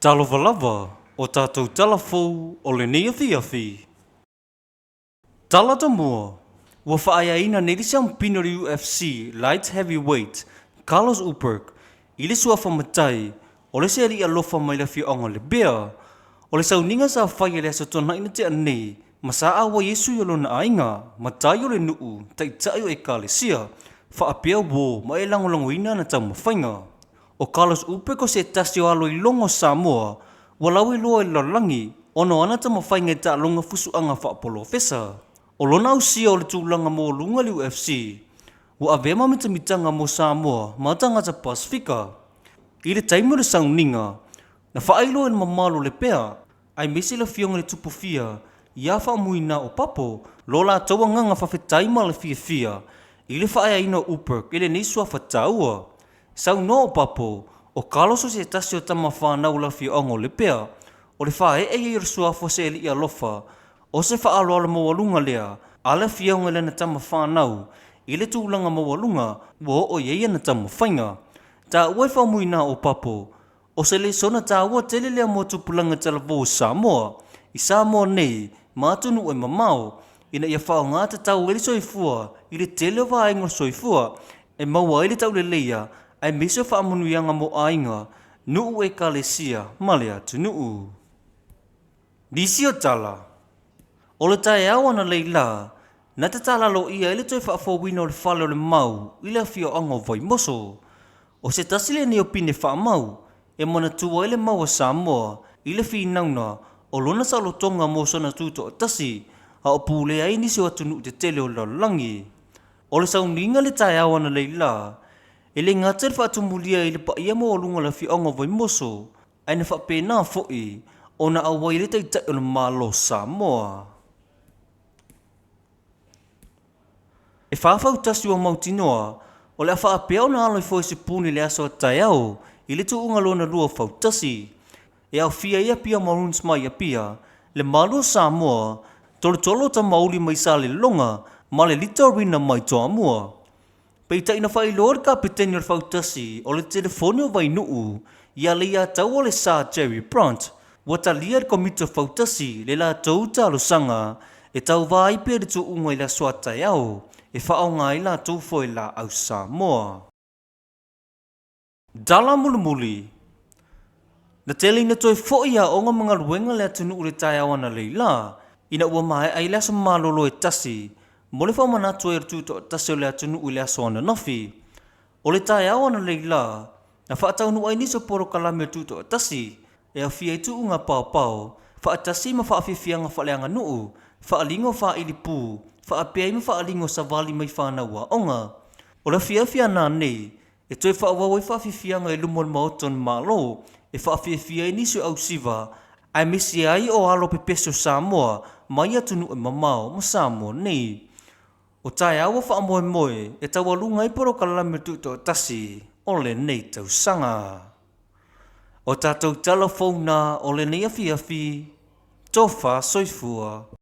Talovalava o tātou talafou o le nei afi. Talata mua, ua whaayaina nei risa mpino le UFC Light Heavyweight Carlos Uperk i le sua whamatai o le seri alofa mai la fionga le bea o le sauninga sa whai le asatona ina te anei ma sa awa Yesu yolo na ainga ma tai o le nuu tai o e kalesia whaapea wo ma e langolangoina na tau mawhainga. O Carlos Uperk o se tasi o alo i longo Samoa walau i loa i lalangi ono ana ta mawhainga ta longa fusuanga whaapolo fesa. O lona usia o le tūlanga mo lunga le UFC wa avema mitamitanga mo Samoa ma tangata Pasifika. I le taimo le sauninga na whaailo en mamalo le pea ai mesi la fionga le tupufia ia whaamuina o papo lola taua nganga whawhetaima le fia i le whaaina Uperk i le nisua whataua. Sau no o papo o Carlos o se tasi o tama whanau la fionga le pea o le whae e sua fose li alofa o se whaalo ala mawalunga lea ala fionga le na tama whanau i le tūlanga mawalunga wo o yeia na tama whainga. Ta ue whamuina o papo o se le sona ta ua tele lea mo tupulanga talavo Samoa i Samoa nei mātunu e mamao ina ia whao ngā te tau ele soifua i le tele wa aingo soifua e maua ele tau le leia ai meso whaamunu ianga mo ainga nuu e kalesia malea tu nuu. Disi o tala. O le tae awana leila na te tala lo ia ele toi whaafowina o le whale o le mau i le fio ango vai moso. O se tasile ni o pine whaamau e mana tua ele mau a Samoa i le fi nauna o lona sa lo tonga mo sona tuto o tasi a o pule ai nisi o atunu te tele o lalangi. O le sauninga le tae awana leila e le ngater whaatumulia i le pa ia mo o lunga la fi ango vai moso ai na whapena foi o na awa i le taitai o le malo Samoa. E whaafau tasi o mautinoa o le whaapea o na alo i fwoi se puni le aso tai au i le tu unga lona lua whau tasi. E au fia ia pia maruns mai ia pia le malo Samoa tolo ta mauli mai sa le longa ma le lita rina mai toa mua. Peita ina whai lor kapiteni o le whau tasi o le telefoni o vai nuu ia le ia tau o le sa Jerry Brunt wata lia le komita whau tasi le la tau talo sanga e tau vai pia le tu unga i la soatai au e whao ngā i la tau fwoi la au Samoa. Dala mulimuli. Na tele ina toi fwoi a onga mga ruenga le atunu ure tai awana leila ina ua mai ai lasa malolo e tasi mo le whao manatu e rututo tasi o le atunu ule aso ana nafi. O le tai awana leila na whaatau nu ai niso poro kalame o tuto tasi e a fia i tu unga pao whaatasi ma whaafifianga whaleanga nuu whaalingo whailipu whaapea ima whaalingo sa wali mai whanaua onga. O la fia nā nei e toi whaawawai whaafifianga e lumon maoton malo e whaafifia i niso au siva ai misi ai o alo pepeso Samoa mai atunu e mamao ma Samoa nei. O tai awa whaamoe moe e tawalunga i poro kalame tuto tasi o le nei tau sanga. O tātou telefona o le nei afi tofa soifua.